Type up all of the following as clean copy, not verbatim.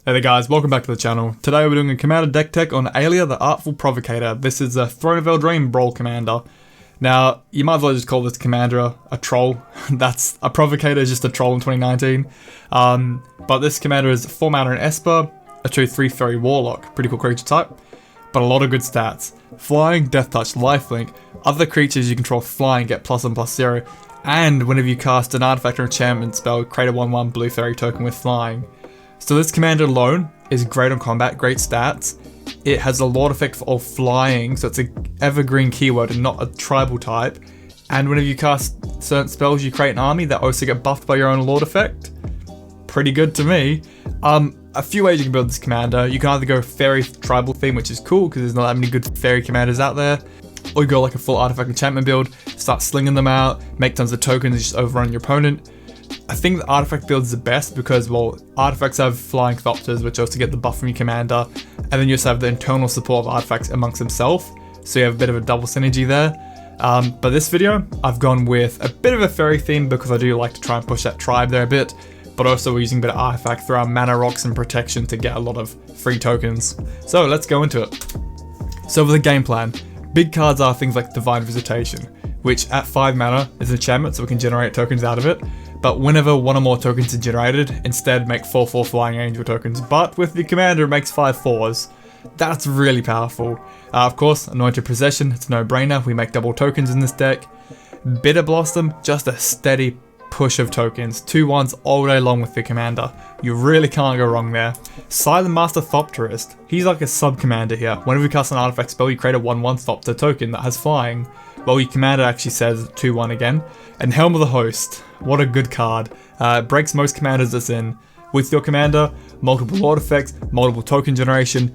Hey there guys, welcome back to the channel. Today we're doing a commander deck tech on Alela, the Artful Provocateur. This is a Throne of Eldraine Brawl commander. Now, you might as well just call this commander a troll. That's a Provocateur is just a troll in 2019. But this commander is 4 mana and Esper, a 2/3 Faerie Warlock, pretty cool creature type, but a lot of good stats. Flying, Death Touch, Lifelink, other creatures you control flying get +1/+0, and whenever you cast an artifact or enchantment spell, create a 1/1 blue fairy token with flying. So this commander alone is great on combat, great stats. It has a Lord effect for all flying, so it's an evergreen keyword and not a tribal type. And whenever you cast certain spells, you create an army that also get buffed by your own Lord effect. Pretty good to me. A few ways you can build this commander. You can either go Fairy tribal theme, which is cool because there's not that many good Fairy commanders out there. Or you go like a full artifact enchantment build, start slinging them out, make tons of tokens and just overrun your opponent. I think the artifact build is the best because, well, artifacts have flying Thopters, which also get the buff from your commander, and then you also have the internal support of artifacts amongst themselves, so you have a bit of a double synergy there. But this video, I've gone with a bit of a fairy theme because I do like to try and push that tribe there a bit, but also we're using a bit of artifact through our mana rocks and protection to get a lot of free tokens. So let's go into it. So for the game plan, big cards are things like Divine Visitation, which at 5 mana is an enchantment, so we can generate tokens out of it. But whenever one or more tokens are generated, instead make 4/4 Flying Angel tokens. But with the commander, it makes 5/4s. That's really powerful. Of course, Anointed Possession, it's a no-brainer. We make double tokens in this deck. Bitter Blossom, just a steady push of tokens. 2/1s all day long with the commander. You really can't go wrong there. Silent Master Thopterist, he's like a sub-commander here. Whenever you cast an artifact spell, you create a 1/1 Thopter token that has flying. Well, your commander actually says 2/1 again. And Helm of the Host, what a good card. Breaks most commanders it's in. With your commander, multiple Lord effects, multiple token generation.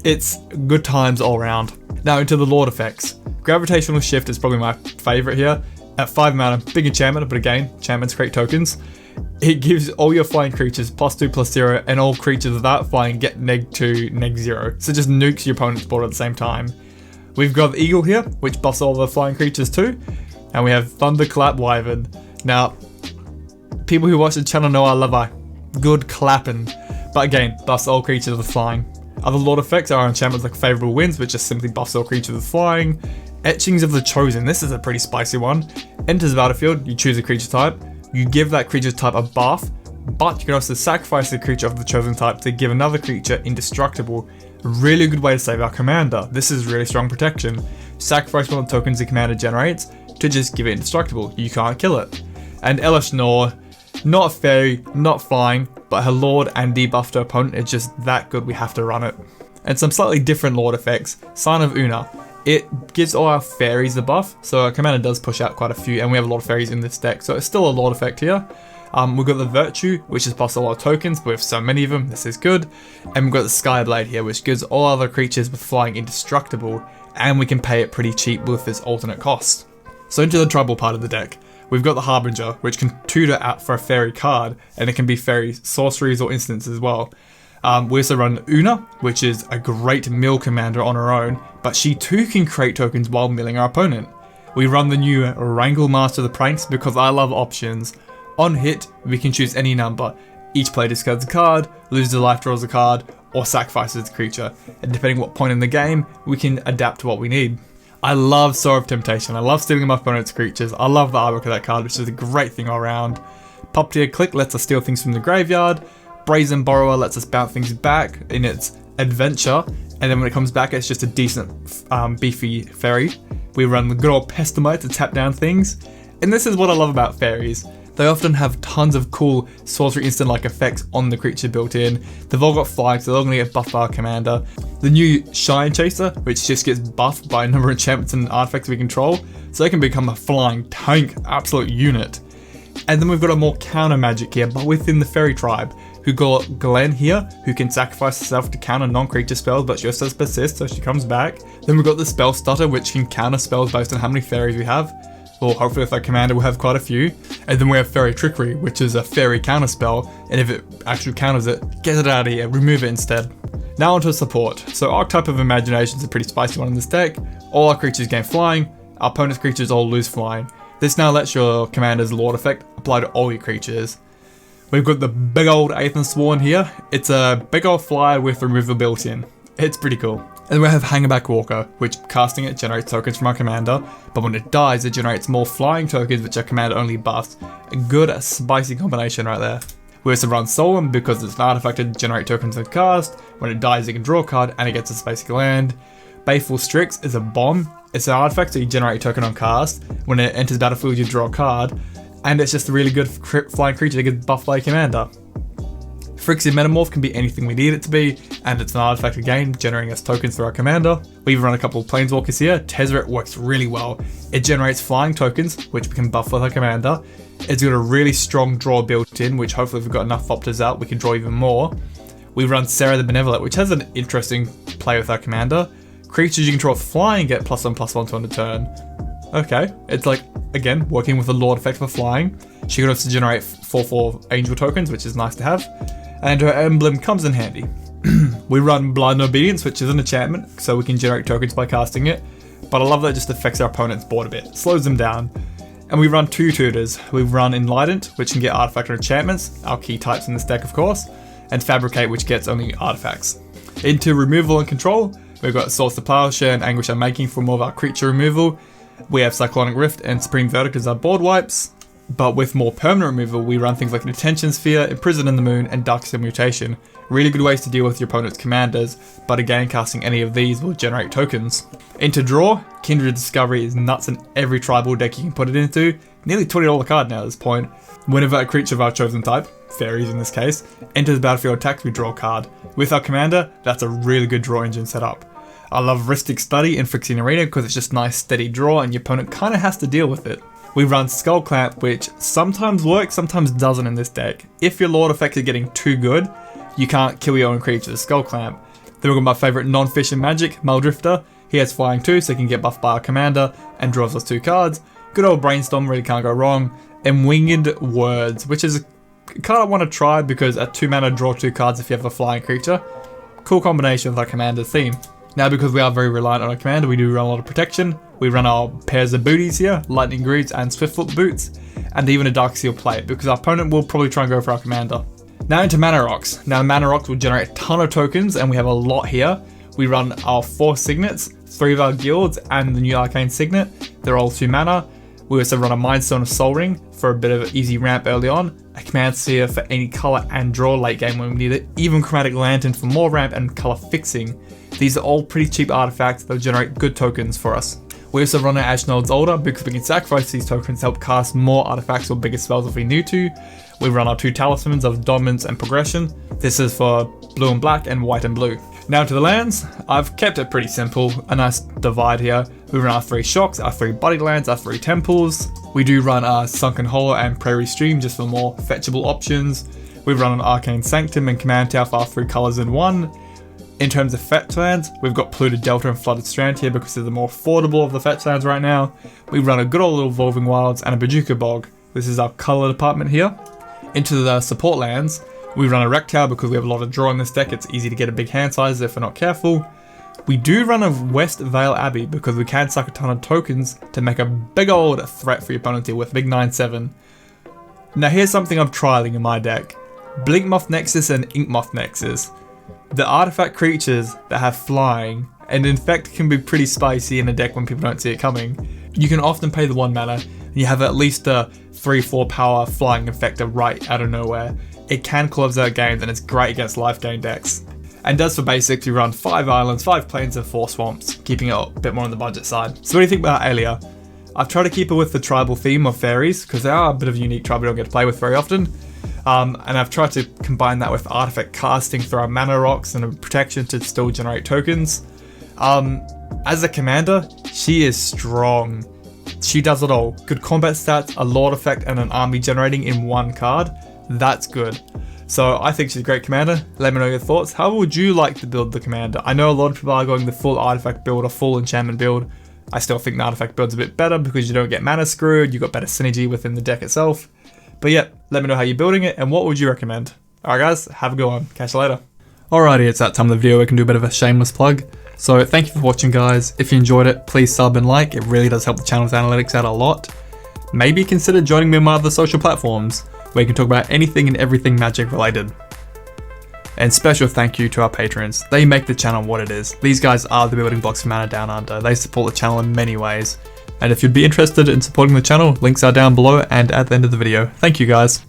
It's good times all around. Now into the Lord effects. Gravitational Shift is probably my favorite here. At 5 mana, big enchantment, but again, enchantments create tokens. It gives all your flying creatures +2/+0, and all creatures without flying get -2, -0. So it just nukes your opponent's board at the same time. We've got the Eagle here, which buffs all the flying creatures too. And we have Thunderclap Wyvern. Now, people who watch the channel know I love a good clapping. But again, buffs all creatures with flying. Other Lord effects are enchantments like Favorable Winds, which just simply buffs all creatures with flying. Etchings of the Chosen, this is a pretty spicy one. Enters the battlefield, you choose a creature type. You give that creature type a buff, but you can also sacrifice the creature of the chosen type to give another creature indestructible. Really good way to save our commander. This is really strong protection. Sacrifice one of the tokens the commander generates to just give it indestructible. You can't kill it. And Elish Nor, not a fairy, not flying, but her lord and debuffed her opponent is just that good, we have to run it. And some slightly different lord effects. Sign of Una. It gives all our fairies the buff, so our commander does push out quite a few, and we have a lot of fairies in this deck, so it's still a lord effect here. We've got the Virtue, which is plus a lot of tokens, but we have so many of them, this is good. And we've got the Skyblade here, which gives all other creatures with flying indestructible, and we can pay it pretty cheap with this alternate cost. So into the tribal part of the deck. We've got the Harbinger, which can tutor out for a fairy card, and it can be fairy sorceries or instants as well. We also run Una, which is a great mill commander on her own, but she too can create tokens while milling our opponent. We run the new Wrangle Master of the Pranks because I love options. On hit, we can choose any number. Each player discards a card, loses a life, draws a card, or sacrifices a creature. And depending what point in the game, we can adapt to what we need. I love Sower of Temptation. I love stealing my opponent's creatures. I love the artwork of that card, which is a great thing all around. Puppeteer Click lets us steal things from the graveyard. Brazen Borrower lets us bounce things back in its adventure. And then when it comes back, it's just a decent, beefy fairy. We run the good old Pestamite to tap down things. And this is what I love about fairies. They often have tons of cool sorcery instant-like effects on the creature built in. They've all got flags, so they're all going to get buffed by our commander. The new Shine Chaser, which just gets buffed by a number of enchantments and artifacts we control, so they can become a flying tank, absolute unit. And then we've got a more counter magic here, but within the fairy tribe. Who got Glenn here, who can sacrifice herself to counter non-creature spells, but she also has persist, so she comes back. Then we've got the Spell Stutter, which can counter spells based on how many fairies we have. Well, hopefully if our commander will have quite a few. And then we have Fairy Trickery, which is a fairy counter spell, and if it actually counters it, get it out of here, remove it instead. Now onto support. So Archetype of Imagination is a pretty spicy one in this deck. All our creatures gain flying, our opponent's creatures all lose flying. This now lets your commander's Lord effect apply to all your creatures. We've got the big old Aether Sworn here. It's a big old flyer with removal built in. It's pretty cool. And then we have Hangback Walker, which casting it generates tokens from our commander, but when it dies, it generates more flying tokens, which our commander only buffs. A good, spicy combination right there. We also run Solemn because it's an artifact to generate tokens and cast. When it dies, it can draw a card and it gets a basic land. Baleful Strix is a bomb. It's an artifact, so you generate a token on cast. When it enters battlefield, you draw a card, and it's just a really good flying creature that gets buffed by your commander. Phyrexian Metamorph can be anything we need it to be, and it's an artifact again, generating us tokens through our commander. We've run a couple of Planeswalkers here. Tezzeret works really well. It generates flying tokens, which we can buff with our commander. It's got a really strong draw built in, which hopefully if we've got enough opters out, we can draw even more. We run Serra the Benevolent, which has an interesting play with our commander. Creatures you control with flying get +1/+1 to end a turn. Okay, it's like, again, working with the Lord effect for flying. She can also generate 4/4 angel tokens, which is nice to have. And her emblem comes in handy. We run Blind Obedience, which is an enchantment, so we can generate tokens by casting it. But I love that it just affects our opponent's board a bit, slows them down. And we run 2 tutors. We run Enlightened, which can get artifact or enchantments, our key types in this deck of course, and Fabricate, which gets only artifacts. Into removal and control, we've got Source of Plowshare and Anguish Unmaking for more of our creature removal. We have Cyclonic Rift and Supreme Verdict as our board wipes. But with more permanent removal, we run things like Detention Sphere, Imprison in the Moon, and Darksteel Mutation. Really good ways to deal with your opponent's commanders, but again, casting any of these will generate tokens. Into draw, Kindred Discovery is nuts in every tribal deck you can put it into. Nearly $20 a card now at this point. Whenever a creature of our chosen type, fairies in this case, enters the battlefield attacks, we draw a card. With our commander, that's a really good draw engine setup. I love Ristic Study in Phyrexian Arena because it's just nice steady draw and your opponent kind of has to deal with it. We run Skull Clamp, which sometimes works, sometimes doesn't in this deck. If your Lord effect is getting too good, you can't kill your own creatures, Skull Clamp. Then we've got my favourite non-fish in Magic, Muldrifter. He has flying too, so he can get buffed by our commander and draws us 2 cards. Good old Brainstorm, really can't go wrong. And Winged Words, which is a card I want to try because at 2 mana draw 2 cards if you have a flying creature. Cool combination with our commander theme. Now because we are very reliant on our commander, we do run a lot of protection. We run our pairs of booties here, Lightning Greaves and Swiftfoot Boots, and even a Darksteel Plate because our opponent will probably try and go for our commander. Now into Mana Rocks. Now Mana Rocks will generate a ton of tokens and we have a lot here. We run our 4 Signets, 3 of our guilds and the new Arcane Signet. They're all 2 mana. We also run a Mindstone of Sol Ring for a bit of an easy ramp early on, a Command Sphere for any colour and draw late game when we need it, even Chromatic Lantern for more ramp and colour fixing. These are all pretty cheap artifacts that will generate good tokens for us. We also run our Ashnod's Altar because we can sacrifice these tokens to help cast more artifacts or bigger spells if we need to. We run our 2 Talismans of Dominance and Progression. This is for blue and black and white and blue. Now to the lands, I've kept it pretty simple, a nice divide here. We run our 3 Shocks, our 3 Bodied Lands, our 3 Temples. We do run our Sunken Hollow and Prairie Stream just for more fetchable options. We run an Arcane Sanctum and Command Tower for our 3 colours in 1. In terms of fetch lands, we've got Polluted Delta and Flooded Strand here because they're the more affordable of the fetch lands right now. We run a good old little Evolving Wilds and a Bojuka Bog. This is our colour department here. Into the support lands, we run a Wreck Tower because we have a lot of draw in this deck. It's easy to get a big hand size if we're not careful. We do run a West Vale Abbey because we can suck a ton of tokens to make a big old threat for your opponent here with a big 9/7. Now here's something I'm trialing in my deck. Blinkmoth Nexus and Inkmoth Nexus. The artifact creatures that have flying and infect can be pretty spicy in a deck when people don't see it coming. You can often pay the 1 mana and you have at least a 3/4 power flying effector right out of nowhere. It can close out games and it's great against life gain decks. And as for basics, we run 5 islands, 5 plains and 4 swamps, keeping it a bit more on the budget side. So what do you think about Alela? I've tried to keep it with the tribal theme of fairies because they are a bit of a unique tribe we don't get to play with very often. And I've tried to combine that with artifact casting through our mana rocks and a protection to still generate tokens. As a commander, she is strong. She does it all. Good combat stats, a Lord effect, and an army generating in 1 card. That's good. So I think she's a great commander. Let me know your thoughts. How would you like to build the commander? I know a lot of people are going the full artifact build or full enchantment build. I still think the artifact build's a bit better because you don't get mana screwed. You got better synergy within the deck itself. But yeah, let me know how you're building it and what would you recommend. Alright guys, have a good one. Catch you later. Alrighty, it's that time of the video where we can do a bit of a shameless plug. So thank you for watching guys. If you enjoyed it, please sub and like. It really does help the channel's analytics out a lot. Maybe consider joining me on my other social platforms. where you can talk about anything and everything Magic related. And special thank you to our patrons. They make the channel what it is. These guys are the building blocks for Mana Down Under. They support the channel in many ways. And if you'd be interested in supporting the channel, links are down below and at the end of the video. Thank you guys.